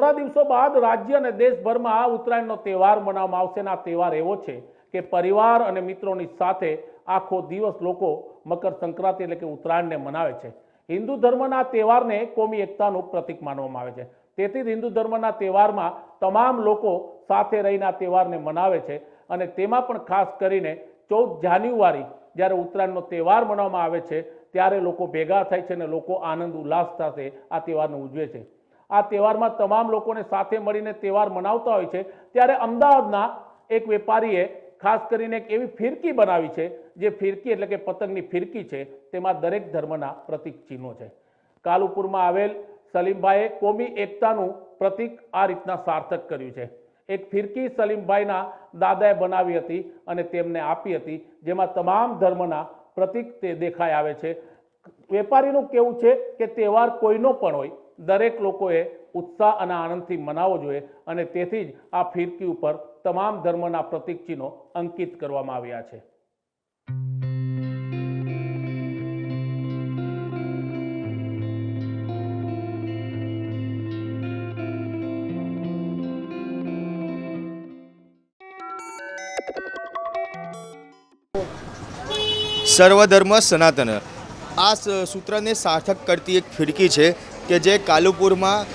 થોડા દિવસો બાદ રાજ્ય અને દેશભરમાં ઉત્તરાયણનો તહેવાર મનાવવામાં આવશે અને આ તહેવાર એવો છે કે પરિવાર અને મિત્રોની સાથે આખો દિવસ લોકો મકર સંક્રાંતિ એટલે કે ઉત્તરાયણને મનાવે છે। હિન્દુ ધર્મના તહેવારને કોમી એકતાનું પ્રતીક માનવામાં આવે છે, તેથી જ હિન્દુ ધર્મના તહેવારમાં તમામ લોકો સાથે રહીને આ તહેવારને મનાવે છે। અને તેમાં પણ ખાસ કરીને 14 જાન્યુઆરી જ્યારે ઉત્તરાયણનો તહેવાર મનાવવામાં આવે છે ત્યારે લોકો ભેગા થાય છે અને લોકો આનંદ ઉલ્લાસ સાથે આ તહેવારને ઉજવે છે। આ તહેવારમાં તમામ લોકોને સાથે મળીને તહેવાર મનાવતા હોય છે ત્યારે અમદાવાદના એક વેપારીએ ખાસ કરીને એક એવી ફિરકી બનાવી છે જે ફિરકી એટલે કે પતંગની ફિરકી છે, તેમાં દરેક ધર્મના પ્રતીક ચિહ્નો છે। કાલુપુરમાં આવેલ સલીમભાઈએ કોમી એકતાનું પ્રતીક આ રીતના સાર્થક કર્યું છે। એક ફિરકી સલીમભાઈના દાદાએ બનાવી હતી અને તેમને આપી હતી, જેમાં તમામ ધર્મના પ્રતીક તે દેખાઈ આવે છે। વેપારીનું કહેવું છે કે તહેવાર કોઈનો પણ હોય, દરેક લોકોએ ઉત્સાહ અને આનંદથી મનાવવો જોઈએ અને તેથી જ આ ફિરકી ઉપર તમામ ધર્મના પ્રતીક ચિહ્નો અંકિત કરવામાં આવ્યા છે। સર્વધર્મ સનાતન આ સૂત્રને સાર્થક કરતી એક ફિરકી છે કે જે કાલુપુરમાં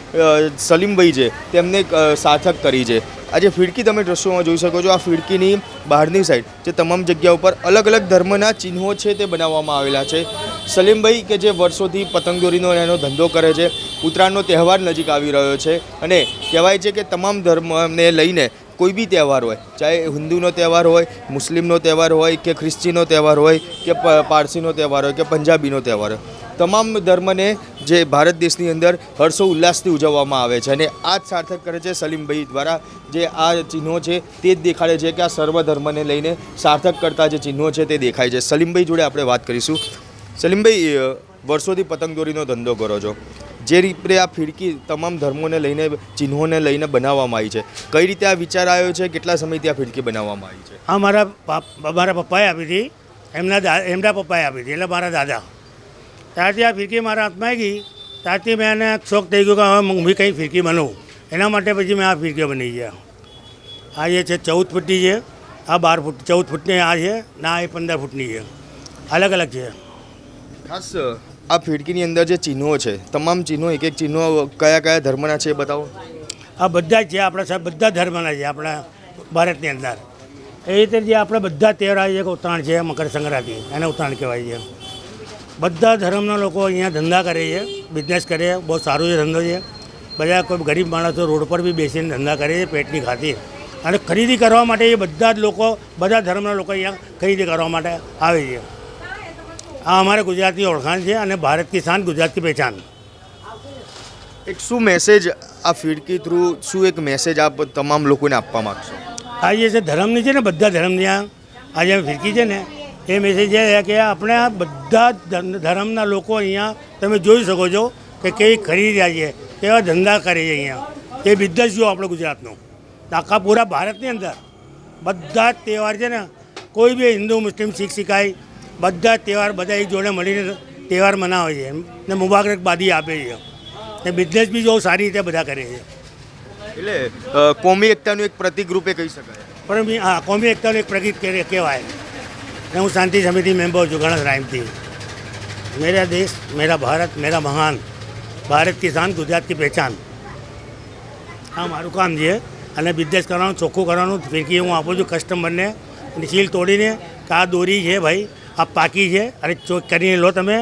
સલીમભાઈ છે તેમને સાર્થક કરી છે। આ જે ફિરકી તમે દ્રશ્યોમાં જોઈ શકો છો, આ ફિરકીની બહારની સાઈડ જે તમામ જગ્યા ઉપર અલગ અલગ ધર્મના ચિહ્નો છે તે બનાવવામાં આવેલા છે। સલીમભાઈ કે જે વર્ષોથી પતંગદોરીનો એનો ધંધો કરે છે, ઉત્તરાયણનો તહેવાર નજીક આવી રહ્યો છે અને કહેવાય છે કે તમામ ધર્મને લઈને કોઈ બી તહેવાર હોય, ચાહે હિન્દુનો તહેવાર હોય, મુસ્લિમનો તહેવાર હોય કે ખ્રિસ્તીનો તહેવાર હોય કે પારસીનો તહેવાર હોય કે પંજાબીનો તહેવાર હોય, તમામ ધર્મને જે ભારત દેશની અંદર હર્ષો ઉલ્લાસથી ઉજવવામાં આવે છે અને આ જ સાર્થક કરે છે સલીમભાઈ દ્વારા। જે આ ચિહ્નો છે તે જ દેખાડે છે કે આ સર્વ ધર્મને લઈને સાર્થક કરતા જે ચિહ્નો છે તે દેખાય છે। સલીમભાઈ જોડે આપણે વાત કરીશું। સલીમભાઈ, વર્ષોથી પતંગદોરીનો ધંધો કરો છો, જે રીતે આ ફિરકી તમામ ધર્મોને લઈને ચિહ્નોને લઈને બનાવવામાં આવી છે, કઈ રીતે આ વિચાર આવ્યો છે, કેટલા સમયથી આ ફિરકી બનાવવામાં આવી છે? આ મારા પપ્પાએ આપી હતી, એમના પપ્પાએ આપી હતી, એટલે મારા દાદા। ત્યારથી આ ફિરકી મારા હાથમાં આવી ગઈ, ત્યારથી મેં એને શોખ થઈ ગયો કે હવે હું બી કંઈ ફિરકી બનાવું, એના માટે પછી મેં આ ફિરકી બની છે। આ જે છે 14 ફૂટની છે, આ 12 ફૂટ 14 ફૂટની આ છે ને આ 15 ફૂટની છે, અલગ અલગ છે। ખાસ આ ફિરકીની અંદર જે ચિહ્નો છે, તમામ ચિહ્નો એક એક ચિહ્નો કયા કયા ધર્મના છે એ બતાવો। આ બધા જ છે આપણા સાહેબ, બધા ધર્મના છે આપણા ભારતની અંદર। એ રીતે જે આપણે બધા તહેવાર છે કે ઉત્તરાયણ છે, મકર સંક્રાંતિ, એને ઉત્તરાયણ કહેવાય છે। બધા ધર્મના લોકો અહીંયા ધંધા કરે છે, બિઝનેસ કરે છે, બહુ સારો છે ધંધો છે। બધા કોઈ ગરીબ માણસો રોડ પર બી બેસીને ધંધા કરે છે પેટની ખાतिर, અને ખરીદી કરવા માટે એ બધા જ લોકો, બધા ધર્મના લોકો અહીંયા ખરીદી કરવા માટે આવે છે। આ અમારે ગુજરાતની ઓળખાણ છે અને ભારત કી શાન, ગુજરાત કી પહેચાન। એક શું મેસેજ આ ફિરકી થ્રુ, શું એક મેસેજ આપ તમામ લોકોને આપવા માગશો? આ જે છે ધર્મની છે ને, બધા ધર્મની આ જે ફિરકી છે ને, એ મેસેજ એ કે આપણે આ બધા ધર્મના લોકો અહીંયા તમે જોઈ શકો છો કે કેવી ખરીદી રહ્યા છે, કેવા ધંધા કરે છે અહીંયા, એ બિઝનેસ જો આપણો ગુજરાતનો આખા પૂરા ભારતની અંદર બધા જ તહેવાર છે ને, કોઈ બી હિન્દુ મુસ્લિમ શીખ શીખાય બધા તહેવાર બધા એક જોડે મળીને તહેવાર મનાવે છે ને મુબારકબાદી આપે છે ને બિઝનેસ બી જો સારી રીતે બધા કરે છે। એટલે કોમી એકતાનું એક પ્રતિક રૂપે કહી શકાય। પણ હા, કોમી એકતાનું એક પ્રતીક કહેવાય। ને હું શાંતિ સમિતિ મેમ્બર છું ગણેશ રાયમથી। મેરા દેશ મેરા ભારત મેરા મહાન, ભારત કી શાન, ગુજરાત કી પહેચાન, આ મારું કામ છે। અને બિઝનેસ કરવાનું, ચોખ્ખું કરવાનું। ફિરકી હું આપું છું કસ્ટમરને, અને સીલ તોડીને કે આ દોરી છે ભાઈ, આ પાકી છે અને ચોક કરીને લો તમે,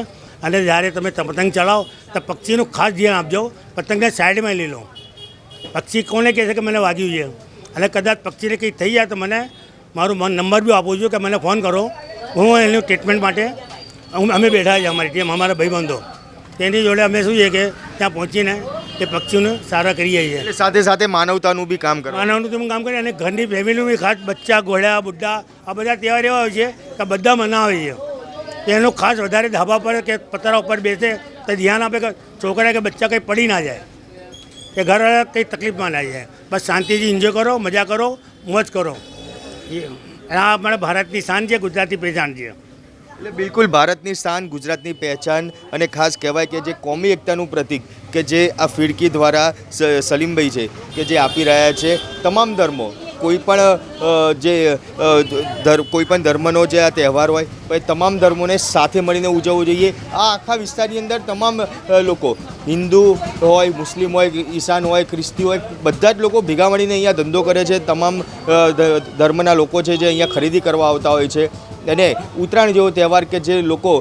અને જ્યારે તમે પતંગ ચલાવો તો પક્ષીનું ખાસ ધ્યાન આપજો, પતંગને સાઈડમાં લઈ લો। પક્ષી કોને કહે છે કે મને વાગ્યું છે, અને કદાચ પક્ષીને કંઈ થઈ જાય તો મને મારું નંબર બી આપું છું કે મને ફોન કરો, હું એનું ટ્રીટમેન્ટ માટે અમે બેઠા છીએ, અમારી ટીમ, અમારા ભાઈબંધો, તેની જોડે અમે શું છે કે ત્યાં પહોંચીને એ પક્ષીઓને સારા કરીએ છીએ। એટલે સાથે સાથે માનવતાનું બી કામ કરો? માનવનું કામ કરીએ, અને ઘરની ફેમિલીનું બી ખાસ, બચ્ચા ઘોડા બુઢ્ઢા આ બધા તહેવાર એવા હોય છે કે બધા મનાવે છે। એનું ખાસ વધારે ધાબા પર કે પતરા ઉપર બેસે તો ધ્યાન આપે કે છોકરા કે બચ્ચા કંઈ પડી ના જાય, કે ઘર કંઈ તકલીફમાં ના જાય, બસ શાંતિથી એન્જોય કરો, મજા કરો, મોજ કરો। આ અમારા ભારતની શાન છે, ગુજરાતની પહેચાન છે। એટલે બિલકુલ ભારતની શાન, ગુજરાતની પહેચાન અને ખાસ કહેવાય કે જે કોમી એકતાનું પ્રતીક કે જે આ ફિરકી દ્વારા સલીમભાઈ છે કે જે આપી રહ્યા છે તમામ ધર્મો કોઈ પણ ધર્મનો જે આ તહેવાર હોય પછી તમામ ધર્મોને સાથે મળીને ઉજવવું જોઈએ. આ આખા વિસ્તારની અંદર તમામ લોકો હિન્દુ હોય, મુસ્લિમ હોય, ઈસાન હોય, ખ્રિસ્તી હોય, બધા જ લોકો ભેગા મળીને અહીંયા ધંધો કરે છે. તમામ ધર્મના લોકો છે જે અહીંયા ખરીદી કરવા આવતા હોય છે. અને ઉત્તરાયણ જેવો તહેવાર કે જે લોકો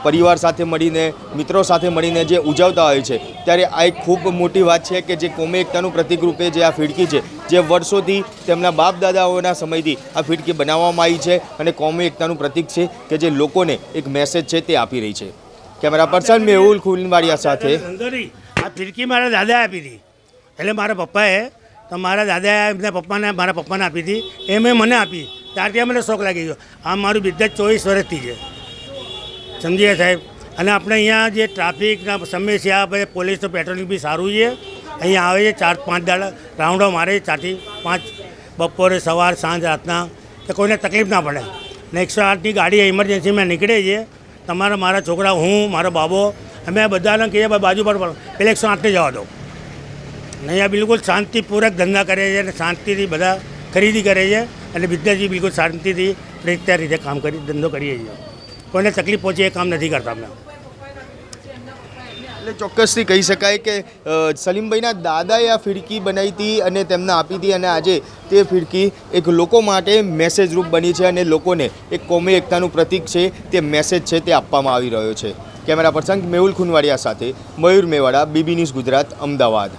પરિવાર સાથે મળીને, મિત્રો સાથે મળીને જે ઉજવતા હોય છે ત્યારે આ એક ખૂબ મોટી વાત છે કે જે કોમી એકતાનું પ્રતીક રૂપે જે આ ફિરકી છે જે વર્ષોથી તેમના બાપ દાદાઓના સમયથી આ ફિરકી બનાવવામાં આવી છે અને કોમી એકતાનું પ્રતીક છે કે જે લોકોને એક મેસેજ છે તે આપી રહી છે. કેમેરા પર્સન મેહુલ ખુલવાડિયા સાથે. આ ફિરકી મારા દાદાએ આપી હતી, એટલે મારા પપ્પાએ તો મારા દાદાએ એમના પપ્પાને મારા પપ્પાને આપી હતી, એ મેં મને આપી. ત્યારથી મને શોખ લાગી ગયો. આ મારું બિઝનેસ 24 વર્ષથી છે, સમજીએ સાહેબ. અને આપણે અહીંયા જે ટ્રાફિકના સમસ્યા પછી પોલીસનું પેટ્રોલિંગ બી સારું છે. અહીંયા આવે છે 4-5 દાડા રાઉન્ડો મારે 4થી 5 બપોરે, સવાર, સાંજ, રાતના, કે કોઈને તકલીફ ના પડે. ને 108ની ગાડી ઇમરજન્સીમાં નીકળે છે. તમારા મારા છોકરા, હું, મારો બાબો, અમે બધાને કહીએ બાજુ પર પેલા 108ને જવા દો. ને અહીંયા બિલકુલ શાંતિપૂર્વક ધંધા કરે છે અને શાંતિથી બધા ખરીદી કરે છે અને બિઝનેસ બી બિલકુલ શાંતિથી રીતના રીતે કામ કરી ધંધો કરીએ છીએ. કોઈને તકલીફ પહોંચે એ કામ નથી કરતા અમે. એટલે ચોક્કસથી કહી શકાય કે સલીમભાઈના દાદાએ આ ફિરકી બનાવી હતી અને તેમને આપી હતી અને આજે તે ફિરકી એક લોકો માટે મેસેજ રૂપ બની છે અને લોકોને એક કોમી એકતાનું પ્રતીક છે તે મેસેજ છે તે આપવામાં આવી રહ્યો છે. કેમેરા પર્સન મેહુલ ખુનવાડિયા સાથે મયુર મેવાડા, બીબી ન્યૂઝ ગુજરાત, અમદાવાદ.